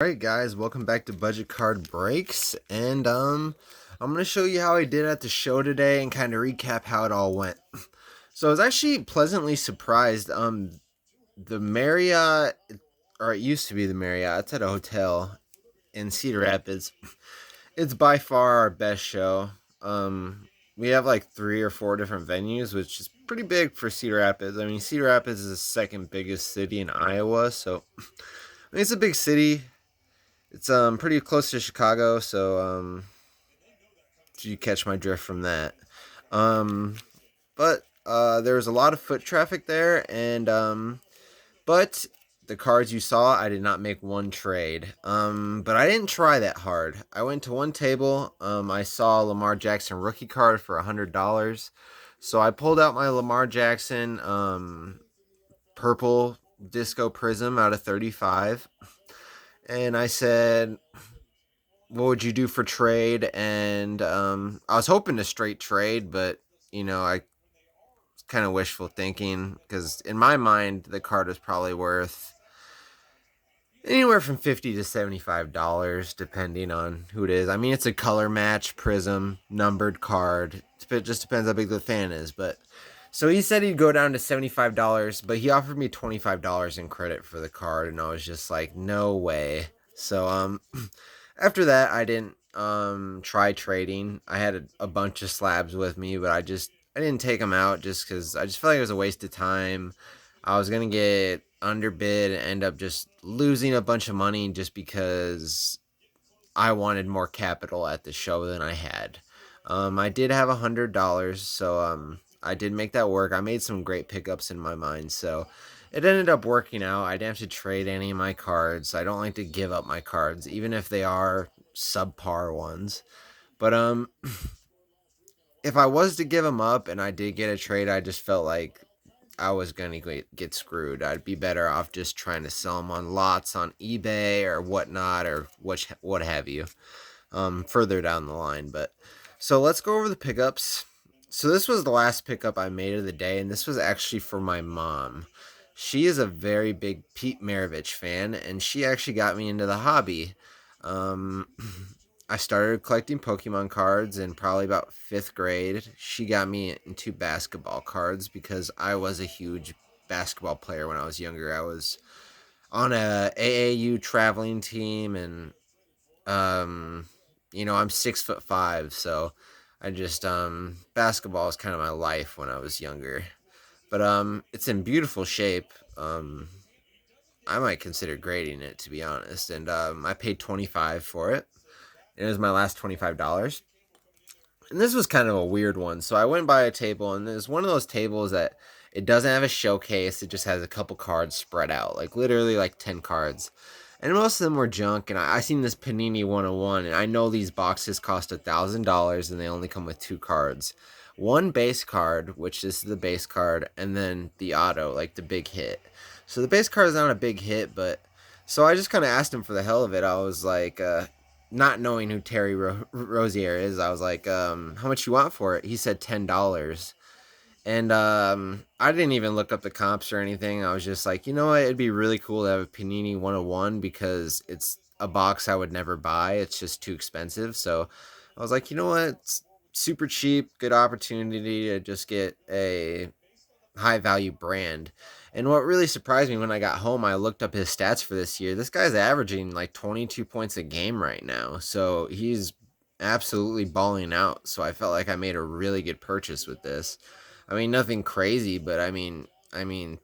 Alright guys, welcome back to Budget Card Breaks, and I'm going to show you how I did at the show today and kind of recap how it all went. So I was actually pleasantly surprised. The Marriott, or it used to be the Marriott, it's at a hotel in Cedar Rapids. It's by far our best show. We have like 3 or 4 different venues, which is pretty big for Cedar Rapids. I mean, Cedar Rapids is the second biggest city in Iowa, so it's a big city. It's pretty close to Chicago, so you catch my drift from that. Um, but there was a lot of foot traffic there, and but the cards you saw, I did not make one trade. But I didn't try that hard. I went to one table. I saw a Lamar Jackson rookie card for $100, so I pulled out my Lamar Jackson purple disco prism out of 35, and I said, what would you do for trade? And I was hoping to straight trade, but I kind of wishful thinking because in my mind the card is probably worth anywhere from $50 to $75, depending on who it is. I mean, it's a color match prism numbered card. It just depends how big the fan is, but. So he said he'd go down to $75, but he offered me $25 in credit for the card, and I was just like, no way. So after that, I didn't try trading. I had a bunch of slabs with me, but I didn't take them out just because I just felt like it was a waste of time. I was gonna get underbid and end up just losing a bunch of money just because I wanted more capital at the show than I had. I did have $100, so I did make that work. I made some great pickups in my mind, so it ended up working out. I didn't have to trade any of my cards. I don't like to give up my cards, even if they are subpar ones. But if I was to give them up and I did get a trade, I just felt like I was gonna get screwed. I'd be better off just trying to sell them on lots on eBay or whatnot, or what have you, further down the line. But so let's go over the pickups. So this was the last pickup I made of the day, and this was actually for my mom. She is a very big Pete Maravich fan, and she actually got me into the hobby. Um, I started collecting Pokemon cards in probably about 5th grade. She got me into basketball cards because I was a huge basketball player when I was younger. I was on a AAU traveling team, and I'm 6'5", so I just basketball is kind of my life when I was younger. But it's in beautiful shape. I might consider grading it, to be honest. And I paid 25 for it. It was my last $25. And this was kind of a weird one. So I went by a table, and there's one of those tables that it doesn't have a showcase. It just has a couple cards spread out, like literally like 10 cards. And most of them were junk. And I seen this Panini 101, and I know these boxes cost $1,000, and they only come with 2 cards. One base card, which is the base card, and then the auto, like the big hit. So the base card is not a big hit, but so I just kind of asked him for the hell of it. I was like, not knowing who Terry Rozier is, I was like, how much you want for it? He said $10. And I didn't even look up the comps or anything. I was just like, you know what? It'd be really cool to have a Panini 101 because it's a box I would never buy. It's just too expensive. So I was like, you know what? It's super cheap, good opportunity to just get a high value brand. And what really surprised me when I got home, I looked up his stats for this year. This guy's averaging like 22 points a game right now. So he's absolutely balling out. So I felt like I made a really good purchase with this. I mean, nothing crazy, but I mean,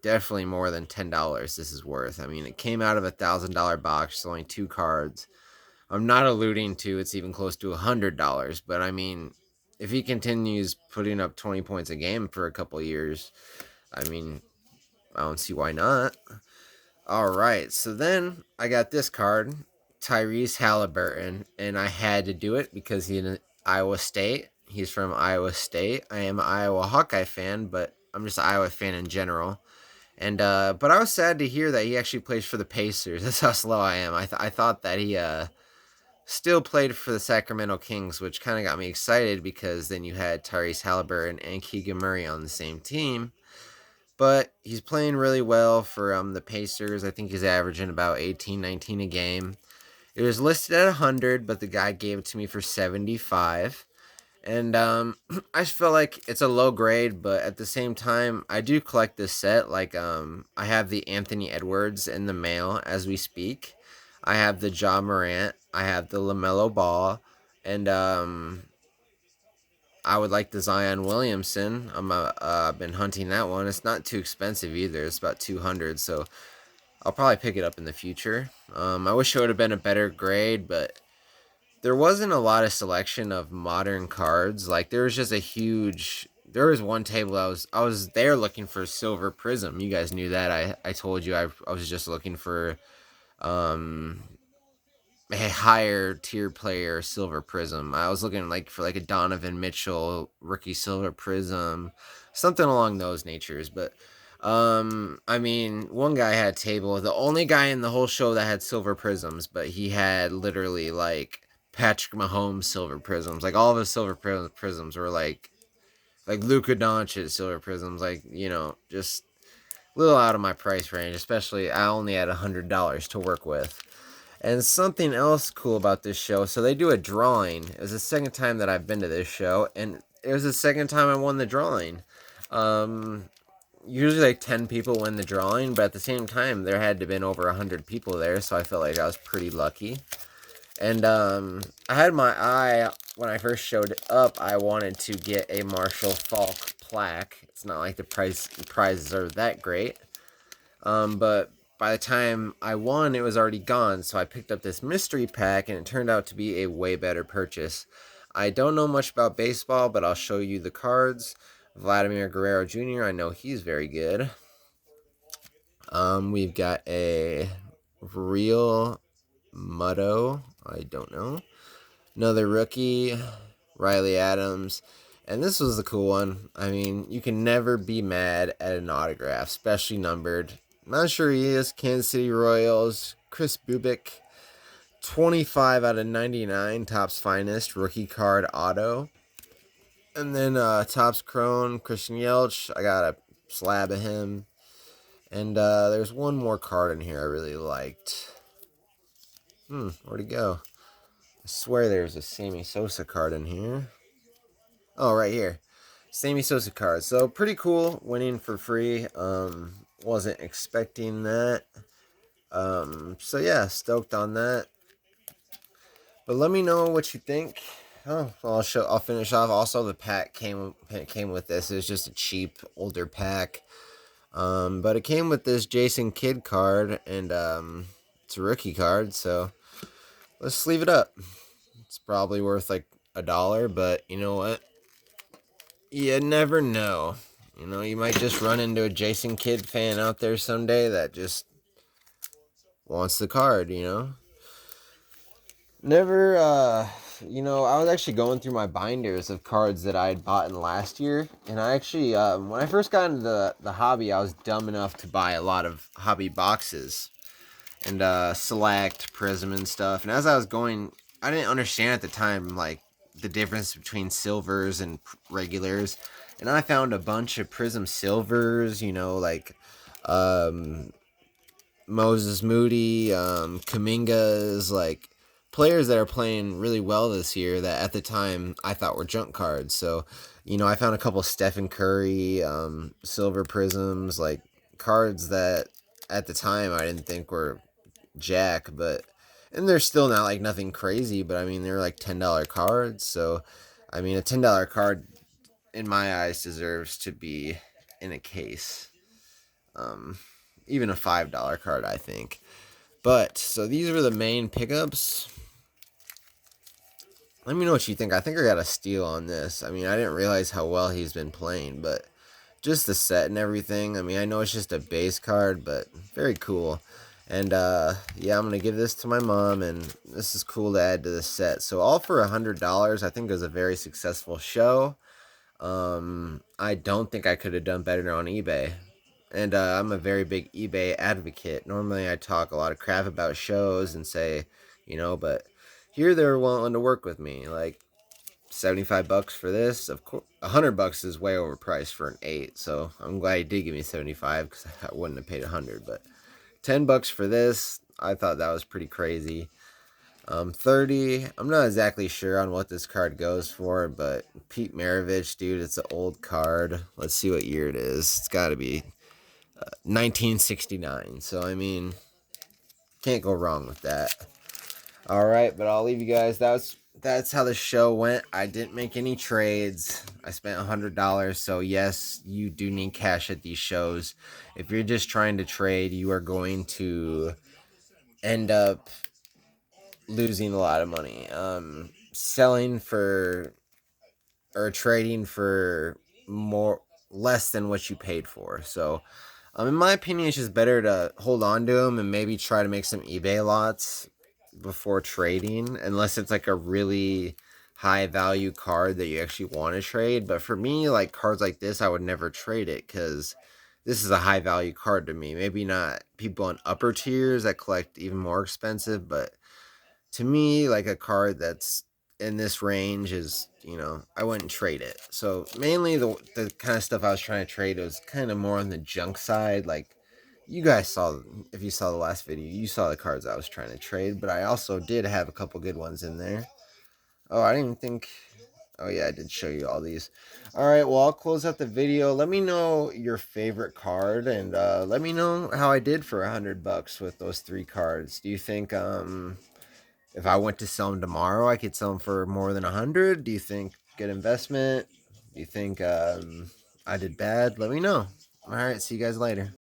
definitely more than $10 this is worth. I mean, it came out of $1,000 box, it's only 2 cards. I'm not alluding to it's even close to $100, but I mean, if he continues putting up 20 points a game for a couple years, I mean, I don't see why not. All right, so then I got this card, Tyrese Halliburton, and I had to do it because he's in Iowa State. He's from Iowa State. I am an Iowa Hawkeye fan, but I'm just an Iowa fan in general. And but I was sad to hear that he actually plays for the Pacers. That's how slow I am. I thought that he still played for the Sacramento Kings, which kind of got me excited because then you had Tyrese Halliburton and Keegan Murray on the same team. But he's playing really well for the Pacers. I think he's averaging about 18, 19 a game. It was listed at 100, but the guy gave it to me for 75. And I just feel like it's a low grade, but at the same time, I do collect this set. Like I have the Anthony Edwards in the mail as we speak. I have the Ja Morant. I have the LaMelo Ball, and I would like the Zion Williamson. I've been hunting that one. It's not too expensive either. It's about 200, so I'll probably pick it up in the future. I wish it would have been a better grade, but there wasn't a lot of selection of modern cards. Like there was just a huge. There was one table I was there looking for Silver Prism. You guys knew that. I told you I was just looking for um a higher tier player Silver Prism. I was looking like for like a Donovan Mitchell rookie Silver Prism, something along those natures. But I mean, one guy had a table, the only guy in the whole show that had Silver Prisms, but he had literally like Patrick Mahomes Silver Prisms. Like all of his Silver Prisms were like Luka Doncic Silver Prisms. Like just a little out of my price range. Especially I only had $100 to work with. And something else cool about this show, so they do a drawing. It was the second time that I've been to this show, and it was the second time I won the drawing. Um, Usually like 10 people win the drawing, but at the same time, there had to have been over 100 people there, so I felt like I was pretty lucky. And I had my eye, when I first showed up, I wanted to get a Marshall Falk plaque. It's not like the prizes are that great. But by the time I won, it was already gone. So I picked up this mystery pack, and it turned out to be a way better purchase. I don't know much about baseball, but I'll show you the cards. Vladimir Guerrero Jr., I know he's very good. We've got a Real Mutto, I don't know. Another rookie, Riley Adams. And this was the cool one. I mean, you can never be mad at an autograph, especially numbered. Not sure he is. Kansas City Royals, Chris Bubik, 25 out of 99, Topps Finest, rookie card auto. And then Topps Chrome, Christian Yelich, I got a slab of him. And there's one more card in here I really liked. Where'd he go? I swear there's a Sammy Sosa card in here. Oh, right here. Sammy Sosa card. So pretty cool, winning for free. Wasn't expecting that. So yeah, stoked on that. But let me know what you think. Oh, well, I'll finish off. Also, the pack came with this. It was just a cheap older pack. But it came with this Jason Kidd card, and it's a rookie card. So let's sleeve it up. It's probably worth like $1, but you know what? You never know. You might just run into a Jason Kidd fan out there someday that just wants the card, Never, I was actually going through my binders of cards that I had bought in last year. And I actually, when I first got into the hobby, I was dumb enough to buy a lot of hobby boxes and select Prism and stuff. And as I was going, I didn't understand at the time, like, the difference between silvers and regulars. And I found a bunch of Prism silvers, like Moses Moody, Kaminga's, like players that are playing really well this year that at the time I thought were junk cards. So, I found a couple Stephen Curry, Silver Prisms, like cards that at the time I didn't think were jack, and they're still not like nothing crazy, but I mean, they're like $10 cards. So, I mean, a $10 card in my eyes deserves to be in a case. Even a $5 card, I think. But, so these were the main pickups. Let me know what you think. I think I got a steal on this. I mean, I didn't realize how well he's been playing, but just the set and everything. I mean, I know it's just a base card, but very cool. And, yeah, I'm going to give this to my mom, and this is cool to add to the set. So, all for $100. I think it was a very successful show. I don't think I could have done better on eBay. And I'm a very big eBay advocate. Normally I talk a lot of crap about shows and say, but here they're willing to work with me. Like $75 for this. Of course, $100 is way overpriced for an 8. So I'm glad he did give me 75 because I wouldn't have paid 100. But $10 for this, I thought that was pretty crazy. 30. I'm not exactly sure on what this card goes for, but Pete Maravich, dude, it's an old card. Let's see what year it is. It's got to be 1969. So, I mean, can't go wrong with that. All right, but I'll leave you guys. That's how the show went. I didn't make any trades. I spent $100. So yes, you do need cash at these shows. If you're just trying to trade, you are going to end up losing a lot of money. Selling for or trading for more less than what you paid for. So, in my opinion, it's just better to hold on to them and maybe try to make some eBay lots before trading, unless it's like a really high value card that you actually want to trade. But for me, like cards like this, I would never trade it because this is a high value card to me. Maybe not people in upper tiers that collect even more expensive, but to me, like a card that's in this range is, I wouldn't trade it. So mainly the kind of stuff I was trying to trade was kind of more on the junk side. Like you guys saw, if you saw the last video, you saw the cards I was trying to trade, but I also did have a couple good ones in there. Oh, I didn't even think. Oh yeah, I did show you all these. All right, well I'll close out the video. Let me know your favorite card, and let me know how I did for $100 with those 3 cards. Do you think if I went to sell them tomorrow, I could sell them for more than 100? Do you think good investment? Do you think I did bad? Let me know. All right, see you guys later.